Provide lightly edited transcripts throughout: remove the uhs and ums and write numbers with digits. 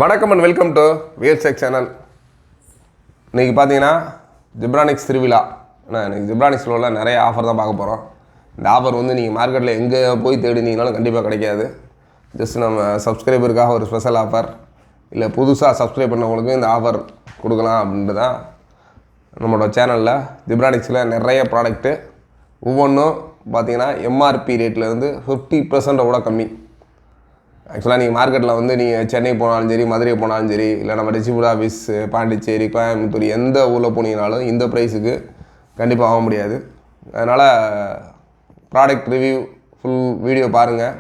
வணக்கம் and welcome to விஎல்செக் channel. இன்றைக்கி பார்த்தீங்கன்னா ஜிப்ரானிக்ஸ் திருவிழா. இன்றைக்கி ஜிப்ரானிக்ஸில் உள்ள நிறைய ஆஃபர் தான் பார்க்க போகிறோம். இந்த ஆஃபர் வந்து நீங்கள் மார்க்கெட்டில் எங்கே போய் தேடினீங்கனாலும் கண்டிப்பாக கிடைக்காது. ஜஸ்ட் நம்ம சப்ஸ்கிரைபருக்காக ஒரு ஸ்பெஷல் ஆஃபர், இல்லை புதுசாக சப்ஸ்கிரைப் பண்ணவங்களுக்கு இந்த ஆஃபர் கொடுக்கலாம் அப்படின்ட்டு தான் நம்மளோட சேனலில் ஜிப்ரானிக்ஸில் நிறைய ப்ராடக்ட்டு ஒவ்வொன்றும் பார்த்தீங்கன்னா எம்ஆர்பி ரேட்லேருந்து 50% கூட கம்மி. ஆக்சுவலாக நீங்கள் மார்க்கெட்டில் வந்து நீங்கள் சென்னை போனாலும் சரி, மதுரை போனாலும் சரி, இல்லை நம்ம டிஸ்ட்ரிபியூட் ஆஃபீஸ் பாண்டிச்சேரி, கோயம்புத்தூர் எந்த ஊரில் போனீங்கனாலும் இந்த ப்ரைஸுக்கு கண்டிப்பாக ஆக முடியாது. அதனால் ப்ராடக்ட் ரிவ்யூ ஃபுல் வீடியோ பாருங்கள்.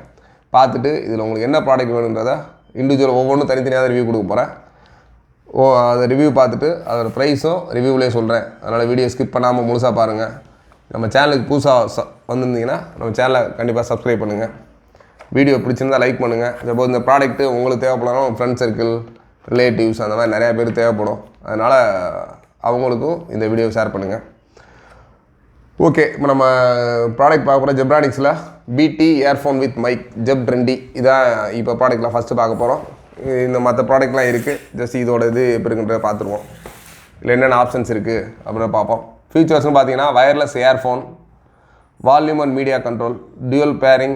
பார்த்துட்டு இதில் உங்களுக்கு என்ன ப்ராடக்ட் வேணுன்றதை இண்டிவிஜுவல் ஒவ்வொன்றும் தனித்தனியாக ரிவ்யூ கொடுக்க போகிறேன். அதை ரிவ்யூ பார்த்துட்டு அதோட ப்ரைஸும் ரிவ்யூவிலே சொல்கிறேன். அதனால் வீடியோ ஸ்கிப் பண்ணாமல் முழுசாக பாருங்கள். நம்ம சேனலுக்கு புதுசாக வந்திருந்தீங்கன்னா நம்ம சேனலை கண்டிப்பாக சப்ஸ்கிரைப் பண்ணுங்கள். வீடியோ பிடிச்சிருந்தால் லைக் பண்ணுங்கள். சப்போஸ் இந்த ப்ராடக்ட்டு உங்களுக்கு தேவைப்படலாம், உங்கள் ஃப்ரெண்ட்ஸ் சர்க்கிள், ரிலேட்டிவ்ஸ் அந்த மாதிரி நிறையா பேர் தேவைப்படும். அதனால் அவங்களுக்கும் இந்த வீடியோ ஷேர் பண்ணுங்கள். ஓகே, இப்போ நம்ம ப்ராடக்ட் பார்க்க போகிறோம். ஜிப்ரானிக்ஸில் BT earphone with mic Zeb trendy இதான் இப்போ ப்ராடக்ட்டில் ஃபஸ்ட்டு பார்க்க போகிறோம். இந்த மற்ற ப்ராடக்ட்லாம் இருக்குது. ஜஸ்ட் இதோட இது எப்படி இருக்குன்றத பார்த்துருவோம். இல்லை என்னென்ன ஆப்ஷன்ஸ் இருக்குது அப்படின்னு பார்ப்போம். ஃபீச்சர்ஸ்னு பார்த்தீங்கன்னா wireless earphone, volume and media control, dual pairing,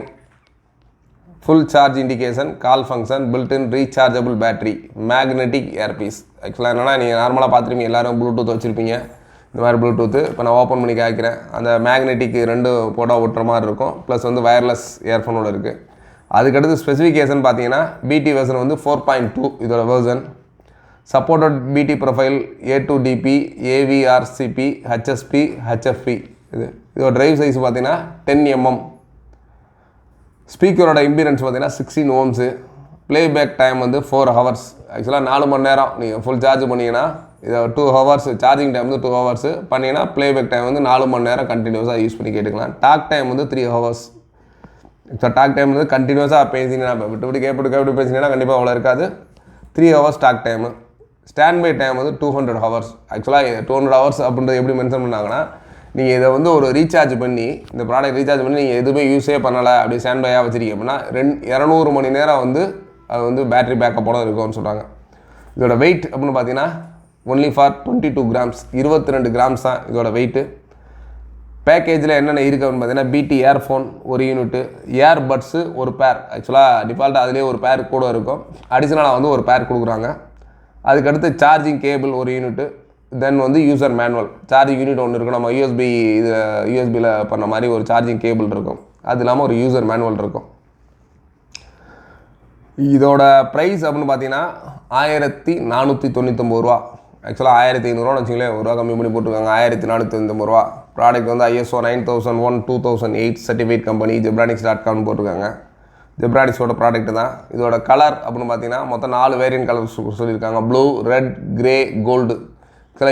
full charge indication, call function, built in rechargeable battery, magnetic earpiece. ஆக்சுவலாக என்னென்னா நீங்கள் நார்மலாக பார்த்துருப்பீங்க, எல்லோரும் ப்ளூடூத் வச்சுருப்பீங்க. இந்த மாதிரி ப்ளூடூத்து இப்போ நான் ஓப்பன் பண்ணி காய்க்கிறேன். அந்த மேக்னெட்டிக் 2 போட்டால் ஒட்டுற மாதிரி இருக்கும். ப்ளஸ் வந்து வயர்லெஸ் இயர்ஃபோனோடு இருக்குது. அதுக்கடுத்து ஸ்பெசிஃபிகேஷன் பார்த்தீங்கன்னா பிடி வெர்ஷன் வந்து 4.2 இதோட வெர்ஷன். சப்போர்ட்டட் பிடி profile A2DP, AVRCP, HSP, HFP. இதோட ட்ரைவ் சைஸ் பார்த்தீங்கன்னா 10mm. ஸ்பீக்கரோட இம்பீடன்ஸ் பார்த்தீங்கன்னா 16 ohms. ப்ளேபேக் டைம் வந்து 4 hours. ஆக்சுவலாக 4 மணி நேரம் நீங்கள் ஃபுல் சார்ஜ் பண்ணிங்கன்னா இதை 2 hours சார்ஜிங் டைம் வந்து 2 hours பண்ணிங்கன்னா ப்ளேபேக் டைம் வந்து 4 மணி நேரம் கண்டினியூஸாக யூஸ் பண்ணி கேட்டுக்கலாம். டாக் டைம் வந்து 3 hours. இப்போ டாக் டைம் வந்து கண்டினியூஸாக பேசிங்கன்னா விட்டு கேட்டு பேசினீங்கன்னா கண்டிப்பாக அவ்வளோ இருக்காது. 3 hours talk time. Standby time வந்து 200 hours. ஆக்சுவலாக 200 hours அப்படின்றது எப்படி மென்ஷன் பண்ணாங்கன்னா, நீங்கள் இதை வந்து ஒரு ரீசார்ஜ் பண்ணி இந்த ப்ராடக்ட் ரீசார்ஜ் பண்ணி நீங்கள் எதுவுமே யூஸே பண்ணலை, அப்படி ஸ்டாண்ட் பையாக வச்சுருக்கீங்க அப்படின்னா 200 மணி நேரம் வந்து அது வந்து பேட்டரி பேக்கப்போட இருக்கும்னு சொல்கிறாங்க. இதோட வெயிட் அப்படின்னு பார்த்தீங்கன்னா ஒன்லி ஃபார் 22 grams, 22 grams தான் இதோட வெயிட்டு. பேக்கேஜில் என்னென்ன இருக்குது அப்படின்னு பார்த்தீங்கன்னா பிடி இயர்ஃபோன் 1 யூனிட்டு, இயர்பட்ஸு 1 பேர். ஆக்சுவலாக டிஃபால்ட்டாக அதிலே ஒரு பேர் கூட இருக்கும். அடிஷ்னலாக வந்து ஒரு பேர் கொடுக்குறாங்க. அதுக்கடுத்து சார்ஜிங் கேபிள் 1 யூனிட்டு. தென் வந்து யூசர் மேனுவல், சார்ஜிங் யூனிட் ஒன்று இருக்கும். நம்ம யூஎஸ்பியில் பண்ண மாதிரி ஒரு சார்ஜிங் கேபிள் இருக்கும். அது இல்லாமல் ஒரு யூசர் மேனுவல் இருக்கும். இதோட ப்ரைஸ் அப்படின்னு பார்த்தீங்கன்னா 1499 ரூபா. ஆக்சுவலாக 1500 வச்சுங்களேன், ஒரு ரூபா கம்மி பண்ணி போட்டுருக்காங்க. 1499 ரூபா. ப்ராடக்ட் வந்து ISO 9001 2008 சர்டிஃபைட் கம்பெனி Zebranics.com போட்டிருக்காங்க. ஜிப்ரானிக்ஸோட ப்ராடக்ட் தான். இதோட கலர் அப்படின்னு பார்த்தீங்கன்னா மொத்தம் 4 வேரியன்ட் கலர் சொல்லியிருக்காங்க. Blue, red, grey, gold.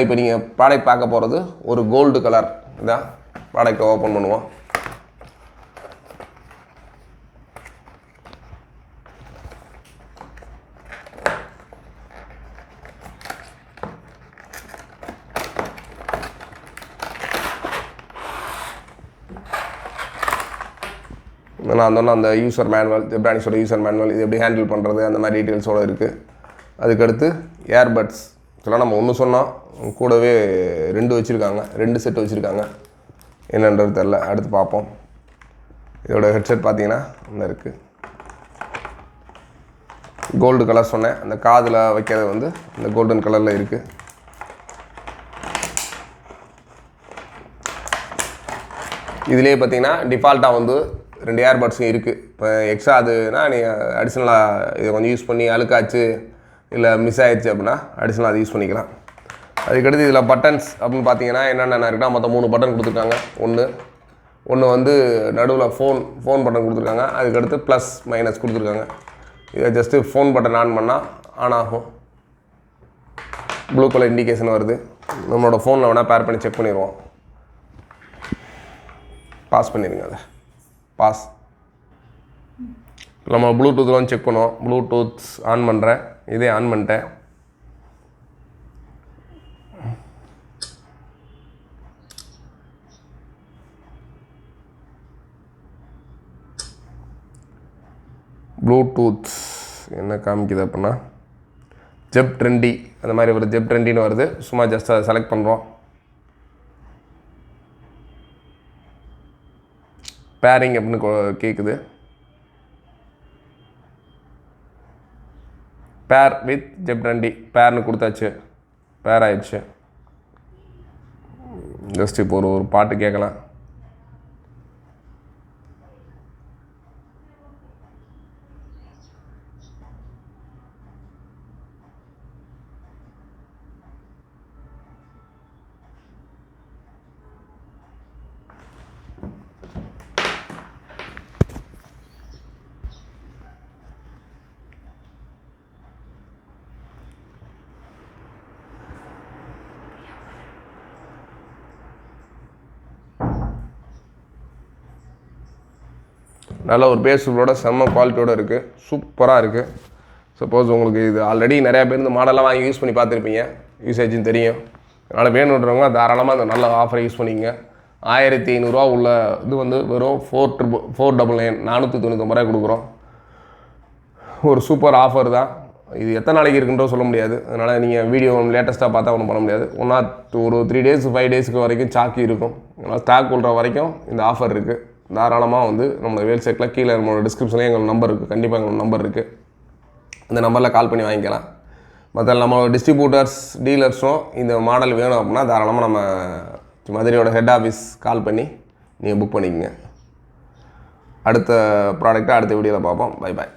இப்போ நீங்கள் ப்ராடக்ட் பார்க்க போகிறது ஒரு கோல்டு கலர். இதான் ப்ராடக்டை ஓப்பன் பண்ணுவோம். நான் சொன்ன அந்த யூசர் மேனுவல், ஜிப்ரானிக்ஸோட யூசர் மேனுவல், இது எப்படி ஹேண்டில் பண்ணுறது அந்த மாதிரி டீட்டெயில்ஸோடு இருக்குது. அதுக்கடுத்து ஏர்பட்ஸ். இதெல்லாம் நம்ம ஒன்று சொன்னோம், கூடவே 2 வச்சுருக்காங்க, 2 செட் வச்சுருக்காங்க. என்னன்றது தெரில, அடுத்து பார்ப்போம். இதோட ஹெட்செட் பார்த்தீங்கன்னா ஒன்று இருக்குது. கோல்டு கலர் சொன்னேன், அந்த காதில் வைக்கிறது வந்து இந்த கோல்டன் கலரில் இருக்குது. இதுலேயே பார்த்தீங்கன்னா டிஃபால்ட்டாக வந்து 2 ஏர்பட்ஸும் இருக்குது. இப்போ எக்ஸ்ட்ரா அதுனா நீங்கள் அடிஷ்னலாக இதை கொஞ்சம் யூஸ் பண்ணி அழுக்காச்சு இல்லை மிஸ் ஆகிடுச்சு அப்படின்னா அடிஷ்னலாக அதை யூஸ் பண்ணிக்கலாம். அதுக்கடுத்து இதில் பட்டன்ஸ் அப்படின்னு பார்த்தீங்கன்னா என்னென்ன இருக்குன்னா மொத்தம் 3 பட்டன் கொடுத்துருக்காங்க. ஒன்று வந்து நடுவில் ஃபோன் பட்டன் கொடுத்துருக்காங்க. அதுக்கடுத்து ப்ளஸ் மைனஸ் கொடுத்துருக்காங்க. இதை ஜஸ்ட்டு ஃபோன் பட்டன் ஆன் பண்ணால் ஆன் ஆகும். ப்ளூ கலர் இண்டிகேஷன் வருது. நம்மளோட ஃபோனில் வேணால் பேர் பண்ணி செக் பண்ணிடுவோம். பாஸ் பண்ணிடுங்க. அதை பாஸ். நம்ம ப்ளூடூத்லாம் செக் பண்ணுவோம். ப்ளூடூத் ஆன் பண்ணுறேன். இதே ஆன் பண்ணிட்டேன். ப்ளூடூத் என்ன காமிக்குது அப்படின்னா ஜெப் ட்ரெண்டி அந்த மாதிரி ஒரு ஜெப் ட்ரெண்டின்னு வருது. சும்மா ஜஸ்ட் அதை செலக்ட் பண்ணுறோம். பேரிங் அப்படின்னு கேட்குது. பேர் வித் ஜெப் ட்ரெண்டி பேர்னு கொடுத்தாச்சு. பேர் ஆயிடுச்சு. ஜஸ்ட் இப்போ ஒரு பாட்டு கேட்கலாம். நல்ல ஒரு பேஸ்புக்கோட செம்ம குவாலிட்டியோடு இருக்குது. சூப்பராக இருக்குது. சப்போஸ் உங்களுக்கு இது ஆல்ரெடி நிறையா பேர் இந்த மாடலாம் வாங்கி யூஸ் பண்ணி பார்த்துருப்பீங்க. யூசேஜுன்னு தெரியும். அதனால் வேணுன்றவங்க தாராளமாக அந்த நல்ல ஆஃபரை யூஸ் பண்ணிங்க. 1500 உள்ள இது வந்து வெறும் 499 499 கொடுக்குறோம். ஒரு சூப்பர் ஆஃபர் தான் இது. எத்தனை நாளைக்கு இருக்குன்றோ சொல்ல முடியாது. அதனால் நீங்கள் வீடியோ லேட்டஸ்ட்டாக பார்த்தா ஒன்றும் பண்ண முடியாது. ஒரு 3 days 5 days வரைக்கும் சாக்கி இருக்கும். அதனால் ஸ்டாக் கொள்கிற வரைக்கும் இந்த ஆஃபர் இருக்குது. தாராளமாக வந்து நம்மளோட வேல்செக்கில் கீழே நம்மளோட டிஸ்கிரிப்ஷன்லேயே எங்களோட நம்பர் இருக்குது. கண்டிப்பாக எங்களோட நம்பர் இருக்குது. அந்த நம்பரில் கால் பண்ணி வாங்கிக்கலாம். மற்ற நம்மளோட டிஸ்ட்ரிபியூட்டர்ஸ் டீலர்ஸும் இந்த மாடல் வேணும் அப்படின்னா தாராளமாக நம்ம மதுரையோட ஹெட் ஆஃபீஸ் கால் பண்ணி நீங்கள் புக் பண்ணிக்கோங்க. அடுத்த ப்ராடக்ட்டை அடுத்த வீடியோவில் பார்ப்போம். Bye bye.